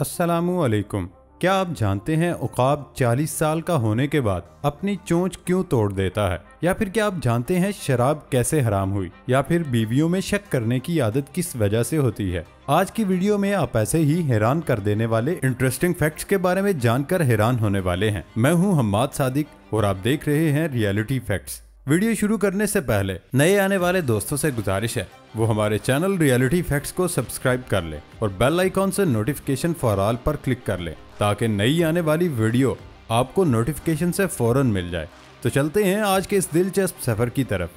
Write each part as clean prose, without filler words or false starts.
अस्सलामुअलैकुम। क्या आप जानते हैं उकाब 40 साल का होने के बाद अपनी चोंच क्यों तोड़ देता है? या फिर क्या आप जानते हैं शराब कैसे हराम हुई? या फिर बीवियों में शक करने की आदत किस वजह से होती है? आज की वीडियो में आप ऐसे ही हैरान कर देने वाले इंटरेस्टिंग फैक्ट्स के बारे में जानकर हैरान होने वाले हैं। मैं हूं हम्माद सादिक और आप देख रहे हैं रियलिटी फैक्ट्स। वीडियो शुरू करने से पहले नए आने वाले दोस्तों से गुजारिश है वो हमारे चैनल रियलिटी फैक्ट्स को सब्सक्राइब कर ले और बेल आइकॉन से नोटिफिकेशन फॉर ऑल पर क्लिक कर ले ताकि नई आने वाली वीडियो आपको नोटिफिकेशन से फौरन मिल जाए। तो चलते हैं आज के इस दिलचस्प सफर की तरफ।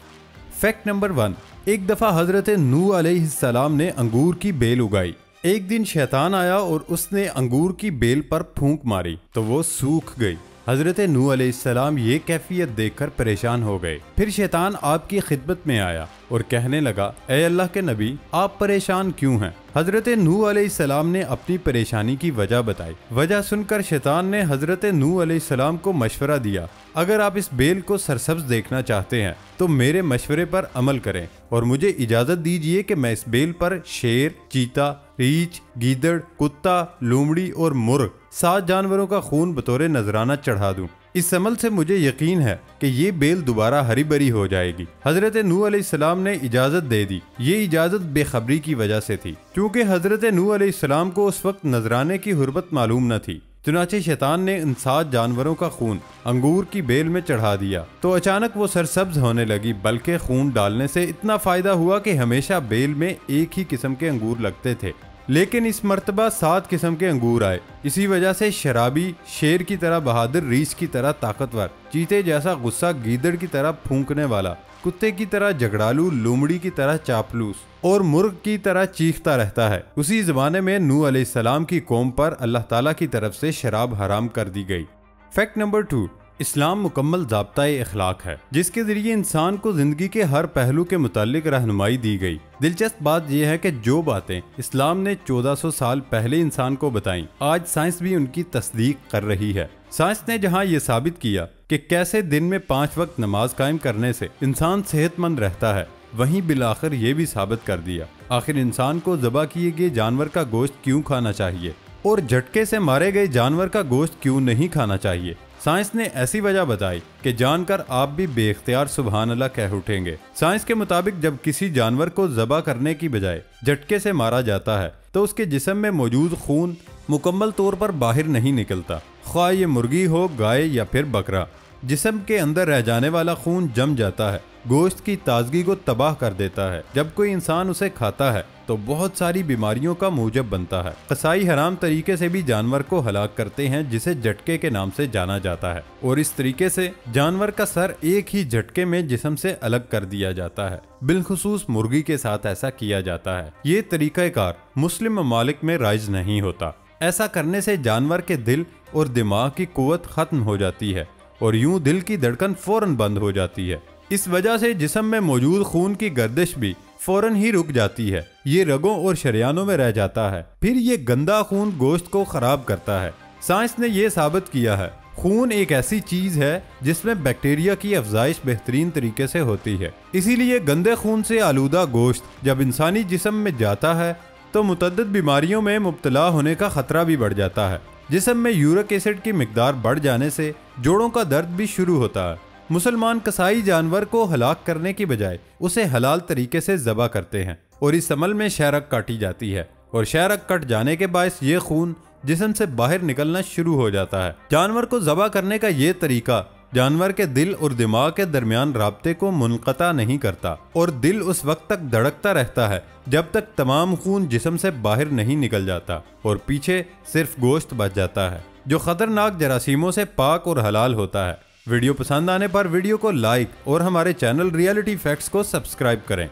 Fact number 1। एक दफा हजरत नूह अलैहिस्सलाम ने अंगूर की बेल उगाई। एक दिन शैतान आया और उसने अंगूर की बेल पर फूंक मारी तो वो सूख गई। हजरत नूह अलैहिस्सलाम ये कैफियत देखकर परेशान हो गए। फिर शैतान आपकी खिदमत में आया और कहने लगा, ए अल्लाह के नबी, आप परेशान क्यों हैं? हजरत नूह अलैहिस्सलाम ने अपनी परेशानी की वजह बताई। वजह सुनकर शैतान ने हजरत नूह अलैहिस्सलाम को मशवरा दिया, अगर आप इस बेल को सरसब्ज देखना चाहते हैं तो मेरे मशवरे पर अमल करें और मुझे इजाजत दीजिए कि मैं इस बेल पर शेर, चीता, रीछ, गीदड़, कुत्ता, लोमड़ी और मुर्ग 7 जानवरों का खून बतौर नजराना चढ़ा दूं। इस अमल से मुझे यकीन है कि ये बेल दोबारा हरी भरी हो जाएगी। हजरत नूह अलैहिस्सलाम ने इजाजत दे दी। ये इजाजत बेखबरी की वजह से थी क्योंकि हजरत नूह अलैहिस्सलाम को उस वक्त नजराने की हुर्बत मालूम न थी। चुनाचे शैतान ने इन 7 जानवरों का खून अंगूर की बेल में चढ़ा दिया तो अचानक वो सरसब्ज होने लगी, बल्कि खून डालने से इतना फायदा हुआ कि हमेशा बेल में एक ही किस्म के अंगूर लगते थे, लेकिन इस मर्तबा 7 किस्म के अंगूर आए। इसी वजह से शराबी शेर की तरह बहादुर, रीछ की तरह ताकतवर, चीते जैसा गुस्सा, गीदड़ की तरह फूंकने वाला, कुत्ते की तरह झगड़ालू, लोमड़ी की तरह चापलूस और मुर्ग की तरह चीखता रहता है। उसी जमाने में नूह अलैहिस्सलाम की कौम पर अल्लाह ताला की तरफ से शराब हराम कर दी गई। Fact number 2। इस्लाम मुकम्मल ज़ाब्ता-ए अखलाक है जिसके जरिए इंसान को जिंदगी के हर पहलू के मुतालिक रहनुमाई दी गई। दिलचस्प बात यह है कि जो बातें इस्लाम ने 1400 साल पहले इंसान को बताई, आज साइंस भी उनकी तस्दीक कर रही है। साइंस ने जहां ये साबित किया कि कैसे दिन में 5 वक्त नमाज कायम करने से इंसान सेहतमंद रहता है, वहीं बिलाखिर ये भी साबित कर दिया आखिर इंसान को ज़बह किए गए जानवर का गोश्त क्यों खाना चाहिए और झटके से मारे गए जानवर का गोश्त क्यों नहीं खाना चाहिए। साइंस ने ऐसी वजह बताई कि जानकर आप भी बेख्तियार सुभान अल्लाह कह उठेंगे। साइंस के मुताबिक जब किसी जानवर को ज़बह करने की बजाय झटके से मारा जाता है तो उसके जिस्म में मौजूद खून मुकम्मल तौर पर बाहर नहीं निकलता। ख्वाह ये मुर्गी हो, गाय या फिर बकरा, जिस्म के अंदर रह जाने वाला खून जम जाता है, गोश्त की ताजगी को तबाह कर देता है। जब कोई इंसान उसे खाता है तो बहुत सारी बीमारियों का मूजब बनता है। कसाई हराम तरीके से भी जानवर को हलाक करते हैं जिसे झटके के नाम से जाना जाता है और इस तरीके से जानवर का सर एक ही झटके में जिस्म से अलग कर दिया जाता है। बिलखुसूस मुर्गी के साथ ऐसा किया जाता है। ये तरीकाकार मुस्लिम ममालिक में राइज नहीं होता। ऐसा करने से जानवर के दिल और दिमाग की कुव्वत खत्म हो जाती है और यूं दिल की धड़कन फौरन बंद हो जाती है। इस वजह से जिस्म में मौजूद खून की गर्दिश भी फौरन ही रुक जाती है। ये रगों और शरियानों में रह जाता है। फिर ये गंदा खून गोश्त को खराब करता है। साइंस ने यह साबित किया है खून एक ऐसी चीज है जिसमें बैक्टीरिया की अफजाइश बेहतरीन तरीके से होती है। इसीलिए गंदे खून से आलूदा गोश्त जब इंसानी जिस्म में जाता है तो मुतअद्दिद बीमारियों में मुब्तला होने का खतरा भी बढ़ जाता है। जिस्म में यूरिक एसिड की मिकदार बढ़ जाने से जोड़ों का दर्द भी शुरू होता है। मुसलमान कसाई जानवर को हलाक करने की बजाय उसे हलाल तरीके से ज़बह करते हैं और इस अमल में शहरक काटी जाती है और शहरक कट जाने के बायस ये खून जिस्म से बाहर निकलना शुरू हो जाता है। जानवर को ज़बह करने का ये तरीका जानवर के दिल और दिमाग के दरमियान राब्ते को मुनक़ता नहीं करता और दिल उस वक्त तक धड़कता रहता है जब तक तमाम खून जिस्म से बाहर नहीं निकल जाता और पीछे सिर्फ गोश्त बच जाता है जो खतरनाक जरासीमों से पाक और हलाल होता है। वीडियो पसंद आने पर वीडियो को लाइक और हमारे चैनल रियलिटी फैक्ट्स को सब्सक्राइब करें।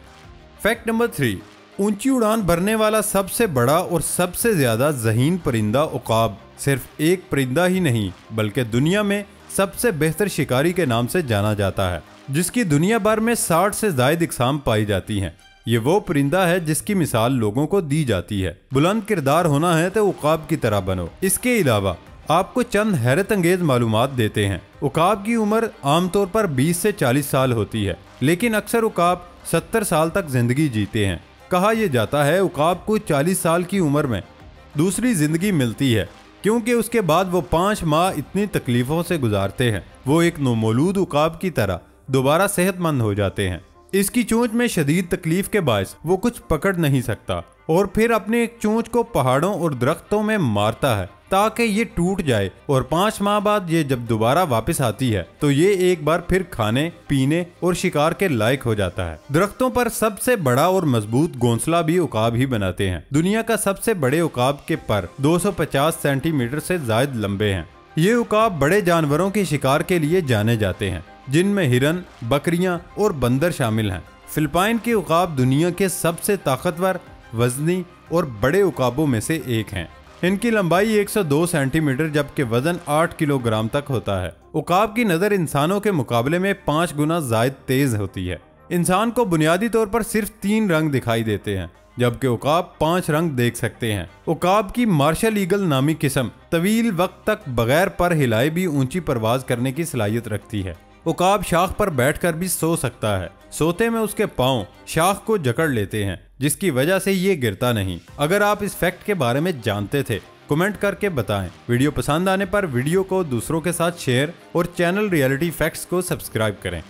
Fact number 3। ऊंची उड़ान भरने वाला सबसे बड़ा और सबसे ज्यादा ज़हीन परिंदा उकाब सिर्फ एक परिंदा ही नहीं बल्कि दुनिया में सबसे बेहतर शिकारी के नाम से जाना जाता है, जिसकी दुनिया भर में 60 से ज़ायद इकसाम पाई जाती हैं। ये वो परिंदा है जिसकी मिसाल लोगों को दी जाती है। बुलंद किरदार होना है तो उकाब की तरह बनो। इसके अलावा आपको चंद हैरत अंगेज मालूमात देते हैं। उकाब की उम्र आमतौर पर 20 से 40 साल होती है, लेकिन अक्सर उकाब 70 साल तक जिंदगी जीते हैं। कहा यह जाता है उकाब को 40 साल की उम्र में दूसरी जिंदगी मिलती है, क्योंकि उसके बाद वो 5 माह इतनी तकलीफों से गुजारते हैं। वो एक नौमौलूद उकाब की तरह दोबारा सेहतमंद हो जाते हैं। इसकी चोंच में शदीद तकलीफ के बायस वो कुछ पकड़ नहीं सकता और फिर अपने एक चोंच को पहाड़ों और दरख्तों में मारता है ताकि ये टूट जाए, और 5 माह बाद ये जब दोबारा वापस आती है तो ये एक बार फिर खाने पीने और शिकार के लायक हो जाता है। दरख्तों पर सबसे बड़ा और मजबूत घोंसला भी उकाब ही बनाते हैं। दुनिया का सबसे बड़े उकाब के पर 250 सेंटीमीटर से ज्यादा लंबे हैं। ये उकाब बड़े जानवरों के शिकार के लिए जाने जाते हैं, जिनमें हिरन, बकरियां और बंदर शामिल हैं। फिलिपाइन के उकाब दुनिया के सबसे ताकतवर, वजनी और बड़े उकाबों में से एक हैं। इनकी लंबाई 102 सेंटीमीटर जबकि वजन 8 किलोग्राम तक होता है। उकाब की नज़र इंसानों के मुकाबले में 5 गुना ज़ायद तेज होती है। इंसान को बुनियादी तौर पर सिर्फ 3 रंग दिखाई देते हैं, जबकि उकाब 5 रंग देख सकते हैं। उकाब की मार्शल ईगल नामी किस्म तवील वक्त तक बगैर पर हिलाए भी ऊंची परवाज करने की सलाहियत रखती है। उकाब शाख पर बैठकर भी सो सकता है। सोते में उसके पांव शाख को जकड़ लेते हैं, जिसकी वजह से ये गिरता नहीं। अगर आप इस फैक्ट के बारे में जानते थे, कमेंट करके बताएं। वीडियो पसंद आने पर वीडियो को दूसरों के साथ शेयर और चैनल रियलिटी फैक्ट्स को सब्सक्राइब करें।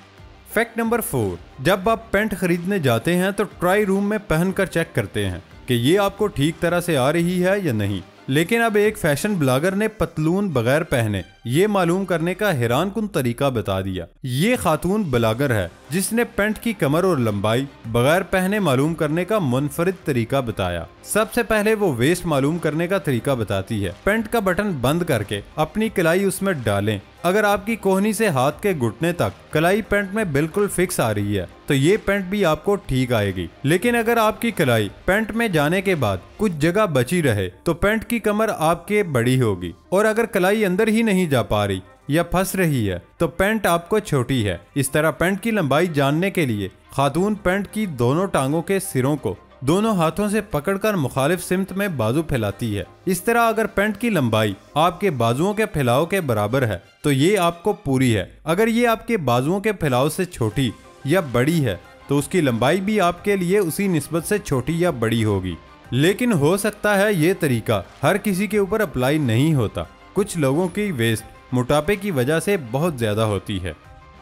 फैक्ट नंबर 4, जब आप पैंट खरीदने जाते हैं तो ट्राई रूम में पहनकर चेक करते हैं कि ये आपको ठीक तरह से आ रही है या नहीं। लेकिन अब एक फैशन ब्लॉगर ने पतलून बगैर पहने ये मालूम करने का हैरानकुन तरीका बता दिया। ये खातून ब्लॉगर है जिसने पैंट की कमर और लंबाई बगैर पहने मालूम करने का मुनफरिद तरीका बताया। सबसे पहले वो वेस्ट मालूम करने का तरीका बताती है। पैंट का बटन बंद करके अपनी कलाई उसमें डालें। अगर आपकी कोहनी से हाथ के घुटने तक कलाई पैंट में बिल्कुल फिक्स आ रही है तो ये पैंट भी आपको ठीक आएगी। लेकिन अगर आपकी कलाई पैंट में जाने के बाद कुछ जगह बची रहे तो पैंट की कमर आपके बड़ी होगी, और अगर कलाई अंदर ही नहीं जा पा रही या फंस रही है तो पैंट आपको छोटी है। इस तरह पैंट की लंबाई जानने के लिए खातून पैंट की दोनों टांगों के सिरों को दोनों हाथों से पकड़कर मुखालिफ सिमत में बाजू फैलाती है। इस तरह अगर पैंट की लंबाई आपके बाजुओं के फैलाव के बराबर है तो ये आपको पूरी है। अगर ये आपके बाजुओं के फैलाव से छोटी या बड़ी है तो उसकी लंबाई भी आपके लिए उसी निस्बत से छोटी या बड़ी होगी। लेकिन हो सकता है ये तरीका हर किसी के ऊपर अप्लाई नहीं होता। कुछ लोगों की वेस्ट मोटापे की वजह से बहुत ज्यादा होती है।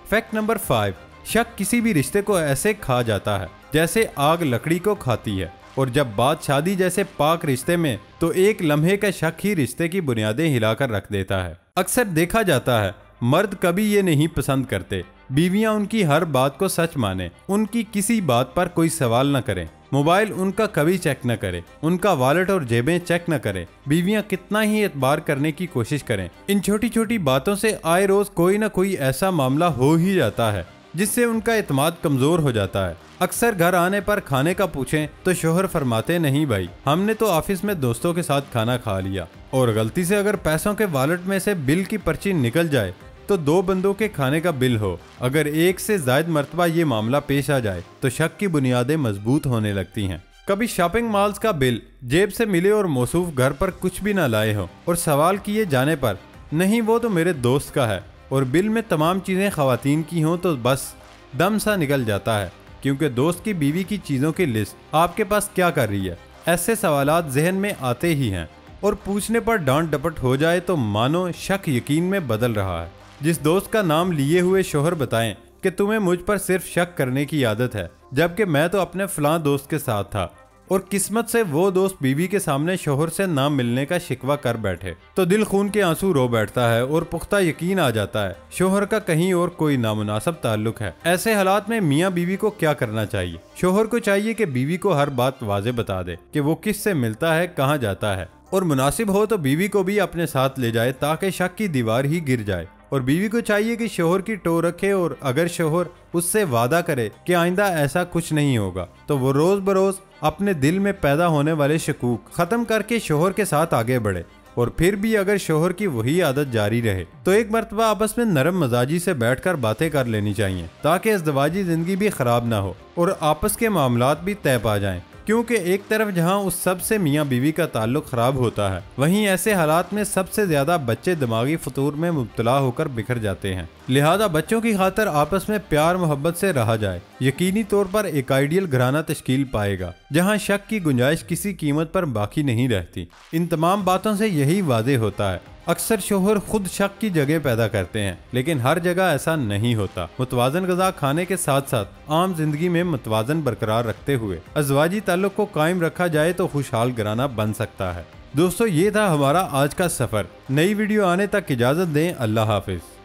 फैक्ट नंबर 5, शक किसी भी रिश्ते को ऐसे खा जाता है जैसे आग लकड़ी को खाती है, और जब बात शादी जैसे पाक रिश्ते में तो एक लम्हे का शक ही रिश्ते की बुनियादें हिलाकर रख देता है। अक्सर देखा जाता है मर्द कभी ये नहीं पसंद करते बीवियां उनकी हर बात को सच माने, उनकी किसी बात पर कोई सवाल न करें, मोबाइल उनका कभी चेक न करे, उनका वॉलेट और जेबें चेक न करें। बीवियां कितना ही एतबार करने की कोशिश करें, इन छोटी छोटी बातों से आए रोज कोई ना कोई ऐसा मामला हो ही जाता है जिससे उनका एतमाद कमजोर हो जाता है। अक्सर घर आने पर खाने का पूछें तो शोहर फरमाते नहीं भाई, हमने तो ऑफिस में दोस्तों के साथ खाना खा लिया। और गलती से अगर पैसों के वॉलेट में से बिल की पर्ची निकल जाए तो 2 बंदों के खाने का बिल हो। अगर एक से ज्यादा मरतबा ये मामला पेश आ जाए तो शक की बुनियादें मजबूत होने लगती हैं। कभी शॉपिंग मॉल्स का बिल जेब से मिले और मौसूफ घर पर कुछ भी ना लाए हो और सवाल किए जाने पर नहीं वो तो मेरे दोस्त का है, और बिल में तमाम चीजें खवातीन की हों तो बस दम सा निकल जाता है, क्योंकि दोस्त की बीवी की चीजों की लिस्ट आपके पास क्या कर रही है। ऐसे सवालात जहन में आते ही हैं, और पूछने पर डांट डपट हो जाए तो मानो शक यकीन में बदल रहा है। जिस दोस्त का नाम लिए हुए शोहर बताएं कि तुम्हें मुझ पर सिर्फ शक करने की आदत है, जबकि मैं तो अपने फलां दोस्त के साथ था, और किस्मत से वो दोस्त बीवी के सामने शोहर से ना मिलने का शिकवा कर बैठे तो दिल खून के आंसू रो बैठता है और पुख्ता यकीन आ जाता है शोहर का कहीं और कोई नामुनासिब ताल्लुक है। ऐसे हालात में मियाँ बीवी को क्या करना चाहिए? शोहर को चाहिए कि बीवी को हर बात वाजे बता दे कि वो किस से मिलता है, कहाँ जाता है, और मुनासिब हो तो बीवी को भी अपने साथ ले जाए ताकि शक की दीवार ही गिर जाए। और बीवी को चाहिए कि शोहर की टो रखे, और अगर शोहर उससे वादा करे कि आइंदा ऐसा कुछ नहीं होगा तो वो रोज बरोज अपने दिल में पैदा होने वाले शकूक खत्म करके शोहर के साथ आगे बढ़े। और फिर भी अगर शोहर की वही आदत जारी रहे तो एक मर्तबा आपस में नरम मजाजी से बैठकर बातें कर लेनी चाहिए ताकि इज़्दिवाजी जिंदगी भी खराब ना हो और आपस के मामलात भी तय पा जाएं। क्योंकि एक तरफ जहां उस सब से मियाँ बीवी का ताल्लुक खराब होता है, वहीं ऐसे हालात में सबसे ज्यादा बच्चे दिमागी फतूर में मुब्तला होकर बिखर जाते हैं। लिहाजा बच्चों की खातिर आपस में प्यार मोहब्बत से रहा जाए, यकीनी तौर पर एक आइडियल घराना तश्कील पाएगा जहां शक की गुंजाइश किसी कीमत पर बाकी नहीं रहती। इन तमाम बातों से यही वाज़े होता है, अक्सर शोहर खुद शक की जगह पैदा करते हैं, लेकिन हर जगह ऐसा नहीं होता। मुतवाज़न ग़िज़ा खाने के साथ साथ आम जिंदगी में मुतवाज़न बरकरार रखते हुए अज़वाजी ताल्लुक़ को कायम रखा जाए तो खुशहाल घराना बन सकता है। दोस्तों, ये था हमारा आज का सफ़र। नई वीडियो आने तक इजाज़त दें। अल्लाह हाफिज़।